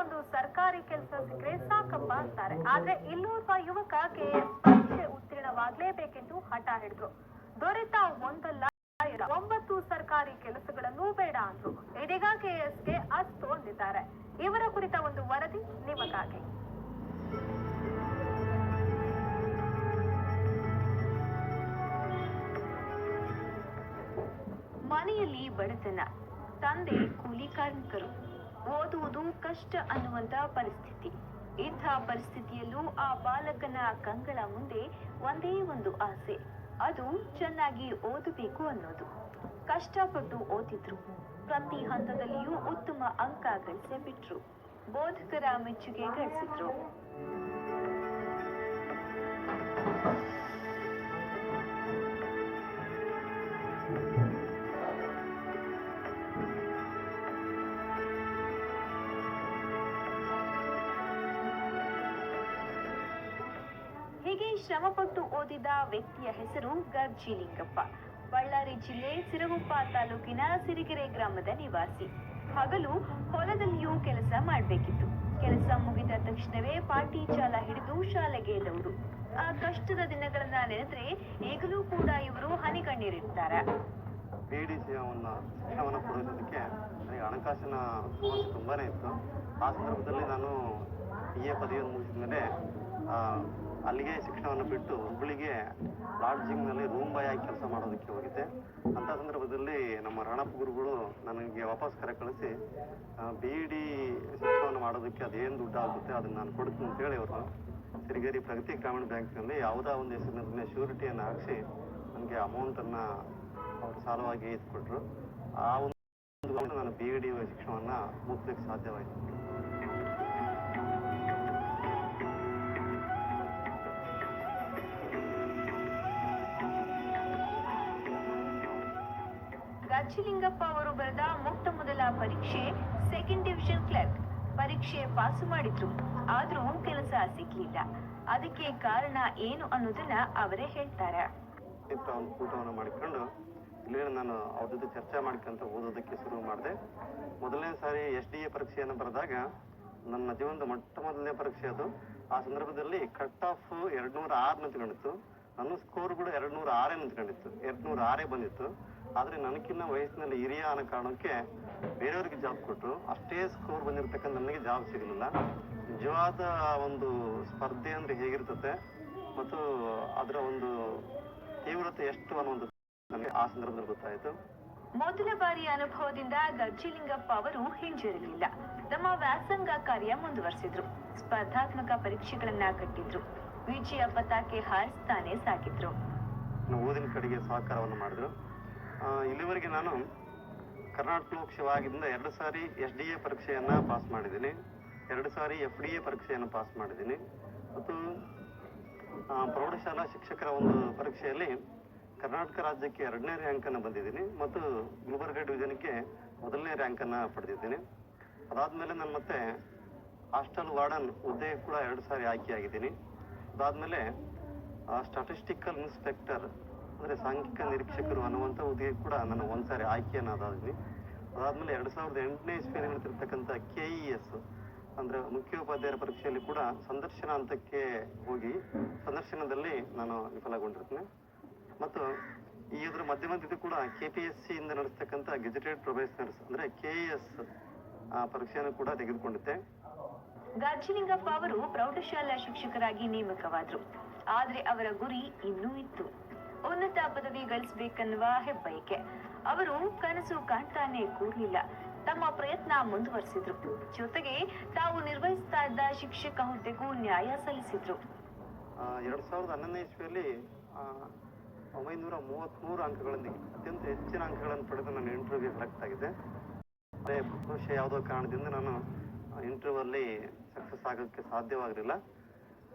ಒಂದು ಸರ್ಕಾರಿ ಕೆಲಸ ಸಿಕ್ಕರೆ ಸಾಕಪ್ಪ ಅಂತಾರೆ. ಆದ್ರೆ ಇಲ್ಲೋರ್ವ ಯುವಕ ಕೆಎಎಸ್ ಪರೀಕ್ಷೆ ಉತ್ತೀರ್ಣವಾಗಲೇಬೇಕೆಂದು ಹಠ ಹಿಡಿದ್ರು. ದೊರೆತ ಒಂದಲ್ಲ 9 ಸರ್ಕಾರಿ ಕೆಲಸಗಳನ್ನು ಬೇಡ ಅಂದ್ರು. ಇದೀಗ ಕೆಎಎಸ್ಗೆ ಅಸ್ತು ಅಂದಿದ್ದಾರೆ. ಇವರ ಕುರಿತ ಒಂದು ವರದಿ ನಿಮಗಾಗಿ. ಮನೆಯಲ್ಲಿ ಬಡತನ, ತಂದೆ ಕೂಲಿ ಕಾರ್ಮಿಕರು, ಓದುವುದು ಕಷ್ಟ ಅನ್ನುವಂತ ಪರಿಸ್ಥಿತಿ. ಇಂಥ ಪರಿಸ್ಥಿತಿಯಲ್ಲೂ ಆ ಬಾಲಕನ ಕಂಗಳ ಮುಂದೆ ಒಂದೇ ಒಂದು ಆಸೆ, ಅದು ಚೆನ್ನಾಗಿ ಓದಬೇಕು ಅನ್ನೋದು. ಕಷ್ಟಪಟ್ಟು ಓದಿದ್ರು, ಪ್ರತಿ ಹಂತದಲ್ಲಿಯೂ ಉತ್ತಮ ಅಂಕ ಗಳಿಸೇ ಬಿಟ್ರು, ಬೋಧಕರ ಮೆಚ್ಚುಗೆ ಗಳಿಸಿದ್ರು. ಹೀಗೆ ಶ್ರಮಪಟ್ಟು ಓದಿದ ವ್ಯಕ್ತಿಯ ಹೆಸರು ಗರ್ಜಿ ಲಿಂಗಪ್ಪ. ಬಳ್ಳಾರಿ ಜಿಲ್ಲೆ ಸಿರಗುಪ್ಪ ತಾಲೂಕಿನ ಸಿರಿಗೆರೆ ಗ್ರಾಮದ ನಿವಾಸಿ. ಹಗಲು ಹೊಲದಲ್ಲಿಯೂ ಕೆಲಸ ಮಾಡಬೇಕಿತ್ತು. ಕೆಲಸ ಮುಗಿದ ತಕ್ಷಣವೇ ಪಾಟಿ ಚಾಲ ಹಿಡಿದು ಶಾಲೆಗೆ ಎದ್ದವರು. ಆ ಕಷ್ಟದ ದಿನಗಳನ್ನ ನೆನೆದ್ರೆ ಈಗಲೂ ಕೂಡ ಇವರು ಹನಿಕಣ್ಣೀರಿಡ್ತಾರೆ. ಶಿಕ್ಷಣವನ್ನು ಪಡೆಯೋದಕ್ಕೆ ನನಗೆ ಹಣಕಾಸಿನ ಸಮಸ್ಯೆ ತುಂಬಾನೇ ಇತ್ತು. ಆ ಸಂದರ್ಭದಲ್ಲಿ ನಾನು BA ಪದವಿಯನ್ನು ಮುಗಿಸಿದ ಮೇಲೆ ಅಲ್ಲಿಗೆ ಶಿಕ್ಷಣವನ್ನು ಬಿಟ್ಟು ಹುಬ್ಬಳ್ಳಿಗೆ ಲಾಡ್ಜಿಂಗ್ನಲ್ಲಿ ರೂಮ್ ಬಾಯ್ ಆಗಿ ಕೆಲಸ ಮಾಡೋದಕ್ಕೆ ಹೋಗಿದ್ದೆ. ಅಂಥ ಸಂದರ್ಭದಲ್ಲಿ ನಮ್ಮ ರಣಪ್ಪ ಗುರುಗಳು ನನಗೆ ವಾಪಸ್ ಕರೆ ಕಳಿಸಿ BEd ಶಿಕ್ಷಣವನ್ನು ಮಾಡೋದಕ್ಕೆ ಅದೇನು ದುಡ್ಡು ಆಗುತ್ತೆ ಅದನ್ನು ನಾನು ಕೊಡ್ತೀನಿ ಅಂತೇಳಿ ಅವರು ಸಿರಿಗೆರೆ ಪ್ರಗತಿ ಗ್ರಾಮೀಣ ಬ್ಯಾಂಕ್ನಲ್ಲಿ ಯಾವುದೋ ಒಂದು ಹೆಸರಿನ ಶ್ಯೂರಿಟಿಯನ್ನು ಹಾಕಿಸಿ ನನಗೆ ಅಮೌಂಟನ್ನು ಅವರು ಸಾಲವಾಗಿ ಇಟ್ಕೊಟ್ರು. ಆ ಒಂದು ನಾನು BEd ಶಿಕ್ಷಣವನ್ನು ಮುಗಿಸ್ಲಿಕ್ಕೆ ಸಾಧ್ಯವಾಯಿತು. ಗರ್ಜಿಲಿಂಗಪ್ಪ ಅವರು ಬರೆದ ಮೊದಲ ಪರೀಕ್ಷೆ ಸೆಕೆಂಡ್ ಡಿವಿಷನ್ ಕ್ಲರ್ಕ್ ಪರೀಕ್ಷೆ ಪಾಸು ಮಾಡಿದ್ರು. ಆದ್ರೂ ಕೆಲಸ ಸಿಗ್ಲಿಲ್ಲ. ಅದಕ್ಕೆ ಕಾರಣ ಏನು ಅನ್ನೋದನ್ನ ಅವರೇ ಹೇಳ್ತಾರೆ. ಒಂದು ಕೂಟವನ್ನು ಮಾಡಿಕೊಂಡು ಇಲ್ಲಿ ನಾನು ಅವ್ರ ಜೊತೆ ಚರ್ಚೆ ಮಾಡ್ಕೊಂತ ಓದೋದಕ್ಕೆ ಶುರು ಮಾಡಿದೆ. ಮೊದಲನೇ ಸಾರಿ SDA ಪರೀಕ್ಷೆಯನ್ನು ಬರೆದಾಗ ನನ್ನ ಜೀವನದ ಮೊದಲನೇ ಪರೀಕ್ಷೆ ಅದು. ಆ ಸಂದರ್ಭದಲ್ಲಿ ಕಟ್ ಆಫ್ 206 ನಿಂತ್ಕೊಂಡಿತ್ತು. ನನ್ನ ಸ್ಕೋರ್ ಕೂಡ 206 ನಿಂತ್ಕೊಂಡಿತ್ತು. 206 ಬಂದಿತ್ತು. ಆದ್ರೆ ನನಗಿನ್ನ ವಯಸ್ಸಿನಲ್ಲಿ ಹಿರಿಯ ಅನ್ನೋ ಕಾರಣಕ್ಕೆ ಬೇರೆಯವ್ರಿಗೆ ಜಾಬ್ ಕೊಟ್ಟರು. ಅಷ್ಟೇ ಸ್ಕೋರ್ ಬಂದಿರತಕ್ಕಂಥ ನನಗೆ ಜಾಬ್ ಸಿಗಲಿಲ್ಲ. ನಿಜವಾದ ಒಂದು ಸ್ಪರ್ಧೆ ಅಂದ್ರೆ ಹೇಗಿರ್ತದೆ ಮತ್ತು ಅದರ ಒಂದು ತೀವ್ರತೆ ಎಷ್ಟು ಅನ್ನುವಂಥದ್ದು ನನಗೆ ಆ ಸಂದರ್ಭದಲ್ಲಿ ಗೊತ್ತಾಯಿತು. ಮೊದಲ ಬಾರಿಯ ಅನುಭವದಿಂದ ಗರ್ಜಿಲಿಂಗಪ್ಪ ಅವರು ಹಿಂಜರಿಲಿಲ್ಲ. ತಮ್ಮ ವ್ಯಾಸಂಗ ಕಾರ್ಯ ಮುಂದುವರೆಸಿದ್ರು. ಸ್ಪರ್ಧಾತ್ಮಕ ಪರೀಕ್ಷೆಗಳನ್ನ ಕಟ್ಟಿದ್ರು. ವಿಜಯ ಪತಾಕೆ ಹಾರಿಸ್ತಾನೆ ಸಾಗಿದ್ರು. ಓದಿನ ಕಡೆಗೆ ಸಹಕಾರವನ್ನು ಮಾಡಿದ್ರು. ಇಲ್ಲಿವರೆಗೆ ನಾನು ಕರ್ನಾಟಕ ಲೋಕಸೇವಾಗಿಂದ 2 ಸಾರಿ SDA ಪರೀಕ್ಷೆಯನ್ನ ಪಾಸ್ ಮಾಡಿದ್ದೀನಿ, 2 ಸಾರಿ FDA ಪರೀಕ್ಷೆಯನ್ನು ಪಾಸ್ ಮಾಡಿದ್ದೀನಿ ಮತ್ತು ಪ್ರೌಢಶಾಲಾ ಶಿಕ್ಷಕರ ಒಂದು ಪರೀಕ್ಷೆಯಲ್ಲಿ ಕರ್ನಾಟಕ ರಾಜ್ಯಕ್ಕೆ 2ನೇ ರ್ಯಾಂಕನ್ನು ಬಂದಿದ್ದೀನಿ ಮತ್ತು ಗುಲ್ಬರ್ಗ ಡಿವಿಷನ್ಗೆ 1ನೇ ರ್ಯಾಂಕನ್ನು ಪಡೆದಿದ್ದೀನಿ. ಅದಾದ್ಮೇಲೆ ನಾನು ಮತ್ತೆ ಹಾಸ್ಟೆಲ್ ವಾರ್ಡನ್ ಹುದ್ದೆ ಕೂಡ 2 ಸಾರಿ ಆಯ್ಕೆಯಾಗಿದ್ದೀನಿ. ಅದಾದ್ಮೇಲೆ ಸ್ಟಾಟಿಸ್ಟಿಕಲ್ ಇನ್ಸ್ಪೆಕ್ಟರ್ ಅಂದರೆ ಸಾಂಖ್ಯಿಕ ನಿರೀಕ್ಷಕರು ಅನ್ನುವಂಥ ಹುದ್ದೆಗೆ ಕೂಡ ನಾನು 1 ಸಾರಿ ಆಯ್ಕೆಯನ್ನಾದಿದ್ದೀನಿ. ಅದಾದ್ಮೇಲೆ 2008ನೇ ಇಸ್ವಿಯಲ್ಲಿ ನಡೆತಿರ್ತಕ್ಕಂಥ KES ಅಂದ್ರೆ ಮುಖ್ಯೋಪಾಧ್ಯಾಯರ ಪರೀಕ್ಷೆಯಲ್ಲಿ ಕೂಡ ಸಂದರ್ಶನ ಹಂತಕ್ಕೆ ಹೋಗಿ ಸಂದರ್ಶನದಲ್ಲಿ ನಾನು ವಿಫಲಗೊಂಡಿರ್ತೀನಿ. ಮತ್ತು ಇದ್ರ ಮಧ್ಯಮಧ್ಯೆ ಕೂಡ KPSC ಇಂದ ನಡೆಸ್ತಕ್ಕಂಥ ಗೆಜೆಟೆಡ್ ಪ್ರೊಬೇಷನರ್ಸ್ ಅಂದ್ರೆ KES ಪರೀಕ್ಷೆಯನ್ನು ಕೂಡ ತೆಗೆದುಕೊಂಡಿದ್ದೆ. ಗರ್ಜಿಲಿಂಗಪ್ಪ ಅವರು ಪ್ರೌಢಶಾಲಾ ಶಿಕ್ಷಕರಾಗಿ ನೇಮಕವಾದ್ರು. ಆದ್ರೆ ಅವರ ಗುರಿ ಇನ್ನೂ ಇತ್ತು, ಉನ್ನತ ಪದವಿ ಗಳಿಸಬೇಕನ್ನುವ ಹೆಬ್ಬಯಕೆ. ಅವರು ಕನಸು ಕಾಣ್ತಾನೆ ಕೂರ್ಲಿಲ್ಲ. ತಮ್ಮ ಪ್ರಯತ್ನ ಮುಂದುವರೆಸಿದ್ರು. ಜೊತೆಗೆ ತಾವು ನಿರ್ವಹಿಸ್ತಾ ಇದ್ದ ಶಿಕ್ಷಕ ಹುದ್ದೆಗೂ ನ್ಯಾಯ ಸಲ್ಲಿಸಿದ್ರು. 2011ನೇ ಇಸ್ವಿಯಲ್ಲಿ 933 ಅಂಕಗಳೊಂದಿಗೆ ಅತ್ಯಂತ ಹೆಚ್ಚಿನ ಅಂಕಗಳನ್ನು ಪಡೆದು ನಾನು ಇಂಟರ್ವ್ಯೂಗೆ ಸೆಲೆಕ್ಟ್ ಆಗಿದ್ದೆ. ಅದೇ ಬಹುಶಃ ಯಾವುದೋ ಕಾರಣದಿಂದ ನಾನು ಇಂಟರ್ವ್ಯೂ ಅಲ್ಲಿ ಸಕ್ಸಸ್ ಆಗೋಕ್ಕೆ ಸಾಧ್ಯವಾಗಲಿಲ್ಲ.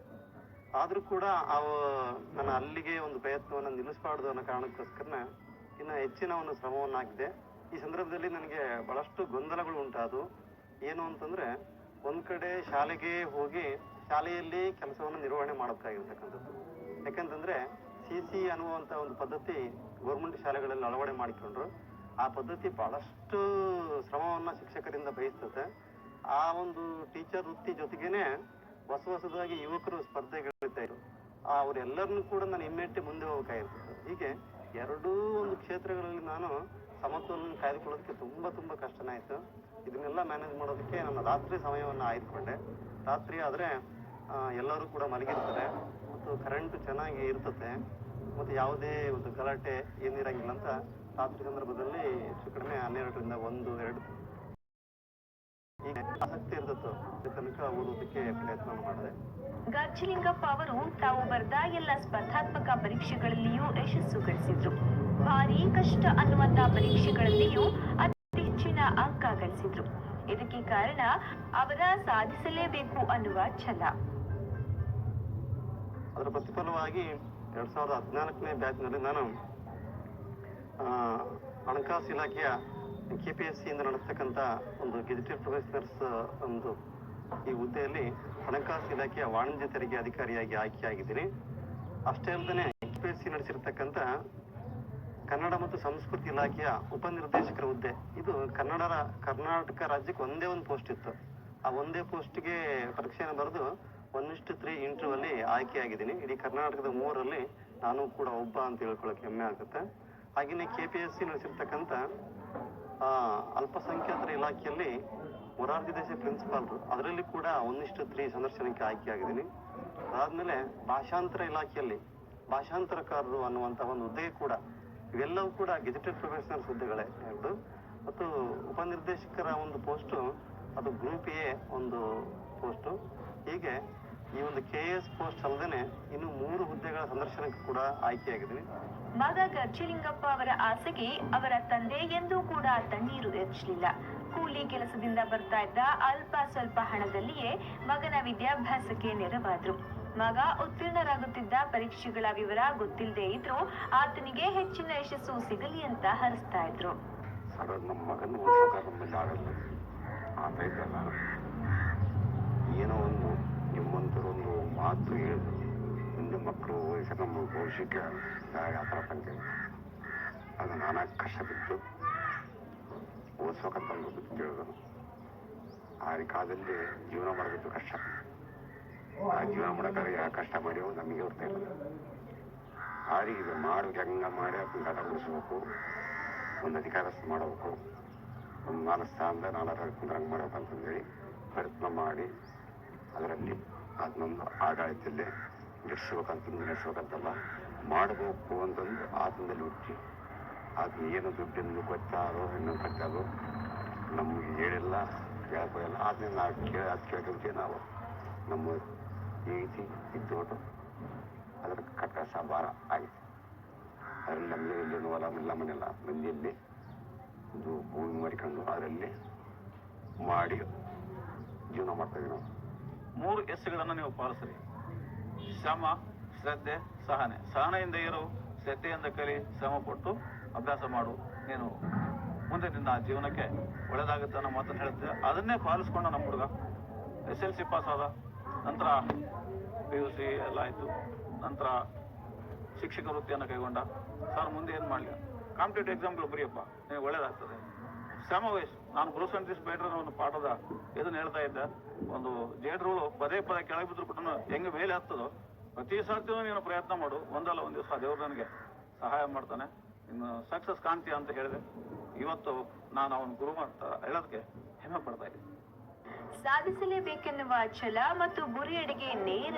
ಆದ್ರೂ ಕೂಡ ನಾನು ಅಲ್ಲಿಗೆ ಒಂದು ಪ್ರಯತ್ನವನ್ನು ನಿಲ್ಲಿಸಬಾರ್ದು ಅನ್ನೋ ಕಾರಣಕ್ಕೋಸ್ಕರ ಇನ್ನು ಹೆಚ್ಚಿನ ಒಂದು ಶ್ರಮವನ್ನು ಹಾಕಿದೆ. ಈ ಸಂದರ್ಭದಲ್ಲಿ ನನಗೆ ಬಹಳಷ್ಟು ಗೊಂದಲಗಳು ಉಂಟಾದವು. ಏನು ಅಂತಂದ್ರೆ ಒಂದ್ ಕಡೆ ಶಾಲೆಗೆ ಹೋಗಿ ಶಾಲೆಯಲ್ಲಿ ಕೆಲಸವನ್ನು ನಿರ್ವಹಣೆ ಮಾಡಬೇಕಾಗಿರ್ತಕ್ಕಂಥದ್ದು. ಯಾಕಂತಂದ್ರೆ CC ಅನ್ನುವಂಥ ಒಂದು ಪದ್ಧತಿ ಗೌರ್ಮೆಂಟ್ ಶಾಲೆಗಳಲ್ಲಿ ಅಳವಡೆ ಮಾಡಿಕೊಂಡ್ರು. ಆ ಪದ್ಧತಿ ಬಹಳಷ್ಟು ಶ್ರಮವನ್ನ ಶಿಕ್ಷಕರಿಂದ ಬಯಸ್ತದೆ. ಆ ಒಂದು ಟೀಚರ್ ವೃತ್ತಿ ಜೊತೆಗೇನೆ ಹೊಸದಾಗಿ ಯುವಕರು ಸ್ಪರ್ಧೆಗಳಿರ್ತಾ ಇದ್ರು. ಅವರೆಲ್ಲರನ್ನೂ ಕೂಡ ನಾನು ಇಮ್ಮೆಟ್ಟಿ ಮುಂದೆ ಹೋಗ್ಬೇಕಾಗಿರ್ತದೆ. ಹೀಗೆ ಎರಡೂ ಒಂದು ಕ್ಷೇತ್ರಗಳಲ್ಲಿ ನಾನು ಸಮತೋಲನ ಕಾಯ್ದುಕೊಳ್ಳೋದಕ್ಕೆ ತುಂಬಾ ಕಷ್ಟನೇ ಆಯಿತು. ಇದನ್ನೆಲ್ಲ ಮ್ಯಾನೇಜ್ ಮಾಡೋದಕ್ಕೆ ನಾನು ರಾತ್ರಿ ಸಮಯವನ್ನು ಆಯ್ದುಕೊಂಡೆ. ರಾತ್ರಿ ಆದರೆ ಎಲ್ಲರೂ ಕೂಡ ಮಲಗಿರ್ತಾರೆ ಮತ್ತು ಕರೆಂಟ್ ಚೆನ್ನಾಗಿ ಇರ್ತದೆ ಮತ್ತು ಯಾವುದೇ ಒಂದು ಗಲಾಟೆ ಏನಿರಂಗಿಲ್ಲ ಅಂತ ರಾತ್ರಿ ಸಂದರ್ಭದಲ್ಲಿ ಹೆಚ್ಚು ಕಡಿಮೆ 12ರಿಂದ 1-2 ಈಗ ಆಸಕ್ತಿ ಇರ್ತತ್ತು ತನಕ ಓದೋದಕ್ಕೆ ಪ್ರಯತ್ನ ಮಾಡಿದೆ. ಗರ್ಜಲಿಂಗಪ್ಪ ಅವರು ತಾವು ಬರೆದ ಎಲ್ಲ ಸ್ಪರ್ಧಾತ್ಮಕ ಪರೀಕ್ಷೆಗಳಲ್ಲಿಯೂ ಯಶಸ್ಸು ಗಳಿಸಿದ್ರು. ಭಾರಿ ಕಷ್ಟ ಅನ್ನುವಂತ ಪರೀಕ್ಷೆಗಳಲ್ಲಿಯೂ ಅತಿ ಹೆಚ್ಚಿನ ಅಂಕ ಗಳಿಸಿದ್ರು. ಇದಕ್ಕೆ ಕಾರಣ ಅವರ ಸಾಧಿಸಲೇಬೇಕು ಅನ್ನುವ ಛಲ. ಅದರ ಪ್ರತಿಫಲವಾಗಿ 2014ನೇ ಬ್ಯಾಚ್ನಲ್ಲಿ ನಾನು ಹಣಕಾಸು ಇಲಾಖೆಯ KPSC ಇಂದ ನಡೆಸ್ತಕ್ಕಂಥ ಒಂದು ಗೆಜೆಟೆಡ್ ಪ್ರೊಫೆಷನಲ್ಸ್ ಒಂದು ಈ ಹುದ್ದೆಯಲ್ಲಿ ಹಣಕಾಸು ಇಲಾಖೆಯ ವಾಣಿಜ್ಯ ತೆರಿಗೆ ಅಧಿಕಾರಿಯಾಗಿ ಆಯ್ಕೆಯಾಗಿದ್ದೀನಿ. ಅಷ್ಟೇ ಅಲ್ಲದೆ KPSC ನಡೆಸಿರ್ತಕ್ಕಂಥ ಕನ್ನಡ ಮತ್ತು ಸಂಸ್ಕೃತಿ ಇಲಾಖೆಯ ಉಪನಿರ್ದೇಶಕರ ಹುದ್ದೆ, ಇದು ಕರ್ನಾಟಕ ರಾಜ್ಯಕ್ಕೆ ಒಂದೇ ಒಂದು ಪೋಸ್ಟ್ ಇತ್ತು. ಆ ಒಂದೇ ಪೋಸ್ಟ್ಗೆ ಪರೀಕ್ಷೆಯನ್ನು ಬರೆದು 1:3 ಇಂಟರ್ವ್ಯೂಲ್ಲಿ ಆಯ್ಕೆಯಾಗಿದ್ದೀನಿ. ಇಡೀ ಕರ್ನಾಟಕದ 3ರಲ್ಲಿ ನಾನು ಕೂಡ ಒಬ್ಬ ಅಂತ ಹೇಳ್ಕೊಳ್ಳೋಕೆ ಹೆಮ್ಮೆ ಆಗುತ್ತೆ. ಹಾಗೆಯೇ KPSC ನಡೆಸಿರ್ತಕ್ಕಂಥ ಅಲ್ಪಸಂಖ್ಯಾತರ ಇಲಾಖೆಯಲ್ಲಿ ಮೊರಾರ್ಜಿ ದೇಸಾಯಿ ಪ್ರಿನ್ಸಿಪಾಲ್ರು, ಅದರಲ್ಲಿ ಕೂಡ 1:3 ಸಂದರ್ಶನಕ್ಕೆ ಆಯ್ಕೆಯಾಗಿದ್ದೀನಿ. ಅದಾದ್ಮೇಲೆ ಭಾಷಾಂತರ ಇಲಾಖೆಯಲ್ಲಿ ಭಾಷಾಂತರಕಾರರು ಅನ್ನುವಂಥ ಒಂದು ಹುದ್ದೆ ಕೂಡ, ಇವೆಲ್ಲವೂ ಕೂಡ ಗೆಜೆಟೆಡ್ ಪ್ರೊಫೆಷನಲ್ಸ್ ಹುದ್ದೆಗಳೇ ಎರಡು. ಮತ್ತು ಉಪನಿರ್ದೇಶಕರ ಒಂದು ಪೋಸ್ಟು ಅದು ಗ್ರೂಪ್ ಎ ಒಂದು ಪೋಸ್ಟು. ಹೀಗೆ ಈ ಒಂದು KS ಪೋಸ್ಟ್ ಅಲ್ಲದೆ ಇನ್ನು 3 ಹುದ್ದೆಗಳ ಸಂದರ್ಶನಕ್ಕೆ ಕೂಡ ಆಯ್ಕೆಯಾಗಿದ್ದೀನಿ. ಮಗ ಗರ್ಜಲಿಂಗಪ್ಪ ಅವರ ಆಸೆಗೆ ಅವರ ತಂದೆ ಎಂದೂ ಕೂಡ ತಣ್ಣೀರು ಎರಚಲಿಲ್ಲ. ಕೂಲಿ ಕೆಲಸದಿಂದ ಬರ್ತಾ ಇದ್ದ ಅಲ್ಪ ಸ್ವಲ್ಪ ಹಣದಲ್ಲಿಯೇ ಮಗನ ವಿದ್ಯಾಭ್ಯಾಸಕ್ಕೆ ನೆರವಾದ್ರು. ಮಗ ಉತ್ತೀರ್ಣರಾಗುತ್ತಿದ್ದ ಪರೀಕ್ಷೆಗಳ ವಿವರ ಗೊತ್ತಿಲ್ಲದೆ ಇದ್ರು ಆತನಿಗೆ ಹೆಚ್ಚಿನ ಯಶಸ್ಸು ಸಿಗಲಿ ಅಂತ ಹರಿಸ್ತಾ ಇದ್ರು. ನಮ್ಮ ಮಗನ ಏನೋ ಒಂದು ನಿಮ್ಮಂತರೊಂದು ಮಾತು ಹೇಳಿದ್ರು, ಮುಂದೆ ಮಕ್ಕಳು ವಯಸ್ಸು ನಮ್ಮ ಭವಿಷ್ಯಕ್ಕೆ ಯಾವ ಥರ ತಂದೆ ಅದು ನಾನಾಗಿ ಕಷ್ಟ ಬಿಟ್ಟು ಓದಿಸೋಕಂತ ಒಂದು ಬುದ್ಧಿ ಹೇಳಿದ್ರು. ಆ ಕಾಲದಲ್ಲಿ ಜೀವನ ಮಾಡೋದು ಕಷ್ಟ. ಆ ಜೀವನ ಮಾಡೋಕ್ಕಾಗ ಯಾವ ಕಷ್ಟ ಮಾಡಿಯೋ ನಮಗೆ ಹೊರ್ತಾ ಇಲ್ಲ. ಆರಿಗೆ ಇದು ಮಾಡೋಕೆ ಹೆಂಗ ಮಾಡಿ ಅದನ್ನ ಉಳಿಸ್ಬೇಕು, ಒಂದು ಅಧಿಕಾರಸ್ಥ ಮಾಡಬೇಕು, ಒಂದು 4 ಸ್ಥಾನದ 4 ಕುಂದ್ರಂಗೆ ಮಾಡಬೇಕು ಅಂತಂದೇಳಿ ಪ್ರಯತ್ನ ಮಾಡಿ ಅದರಲ್ಲಿ ಅದನ್ನೊಂದು ಆಡಳಿತದಲ್ಲಿ ನಡೆಸ್ಬೇಕಂತಲ್ಲ ಮಾಡಬೇಕು ಅಂತಂದು ಆತನದಲ್ಲಿ ಹುಚ್ಚಿ. ಅದನ್ನ ಏನು ದುಡ್ಡಿಂದು ಗೊತ್ತಾರೋ ಇನ್ನೊಂದು ಗೊತ್ತಾರೋ ನಮಗೆ ಹೇಳಿಲ್ಲ, ಕೇಳ್ಕೊಳ್ಳಲ್ಲ. ಅದನ್ನ ನಾವು ಅದು ಕೇಳ್ಕೊಂತೀವಿ. ನಾವು ನಮ್ಮ ಈ ರೀತಿ ಇದ್ದೋಟು ಅದರ ಕಟ್ಟ ಭಾರ ಆಯಿತು. ಅದರಲ್ಲಿ ನಮಗೆ ಇಲ್ಲಿ ಹೊಲ ಇಲ್ಲ ಮನೆಯಲ್ಲ, ಮಂದಿಯಲ್ಲಿ ಒಂದು ಭೂಮಿ ಮಾಡಿಕೊಂಡು ಅದರಲ್ಲಿ ಮಾಡಿ ಜೀವನ ಮಾಡ್ತಾಯಿದ್ದೀವಿ ನಾವು. 3 ಎಸ್ಗಳನ್ನು ನೀವು ಪಾಲಿಸ್ರಿ: ಶ್ರಮ, ಶ್ರದ್ಧೆ, ಸಹನೆ. ಸಹನೆಯಿಂದ ಇರು, ಶ್ರದ್ಧೆಯಿಂದ ಕಲಿ, ಶ್ರಮ ಪಟ್ಟು ಅಭ್ಯಾಸ ಮಾಡು. ನೀನು ಮುಂದೆ ನಿನ್ನ ಜೀವನಕ್ಕೆ ಒಳ್ಳೆಯದಾಗುತ್ತೆ ಅನ್ನೋ ಮಾತನ್ನು ಹೇಳುತ್ತೆ. ಅದನ್ನೇ ಪಾಲಿಸ್ಕೊಂಡ ನಮ್ಮ ಹುಡುಗ SLC ಪಾಸ್ ಆದ. ನಂತರ PUC ಎಲ್ಲ ಆಯಿತು. ನಂತರ ಶಿಕ್ಷಕ ವೃತ್ತಿಯನ್ನು ಕೈಗೊಂಡ. ಸರ್ ಮುಂದೆ ಏನು ಮಾಡಲಿ, ಕಾಂಪಿಟೇಟಿವ್ ಎಕ್ಸಾಮ್ಗಳು ಬರೆಯಪ್ಪ, ನೀವು ಒಳ್ಳೇದಾಗ್ತದೆ. ಶ್ರಮ ವಯಸ್ಸು. ನಾನು ಬ್ರೂಸ್ ಅಂಡ್ ಬೇಡ್ರ ಒಂದು ಪಾಠದ ಇದನ್ನು ಹೇಳ್ತಾ ಇದ್ದೆ. ಒಂದು ಜೇಡ್ರುಗಳು ಪದೇ ಕೆಳಗೆ ಬಿದ್ರು ಕೂಡ ಹೆಂಗೆ ಮೇಲೆ ಹತ್ತದೋ ಪ್ರತಿ ಸರ್ತಿಯೂ ನೀನು ಪ್ರಯತ್ನ ಮಾಡು. ಒಂದಲ್ಲ ಒಂದು ದಿವಸ ದೇವರು ನನಗೆ ಸಹಾಯ ಮಾಡ್ತಾನೆ, ಇನ್ನು ಸಕ್ಸಸ್ ಕಾಣ್ತೀಯ ಅಂತ ಹೇಳಿದೆ. ಇವತ್ತು ನಾನು ಅವನ ಗುರು ಅಂತ ಹೇಳೋದಕ್ಕೆ ಹೆಮ್ಮೆ ಪಡ್ತಾ ಇದ್ದೀನಿ. ಸಾಧಿಸಲೇಬೇಕೆನ್ನುವ ಛಲ ಮತ್ತು ಗುರಿಯೆಡೆಗೆ ನೇರ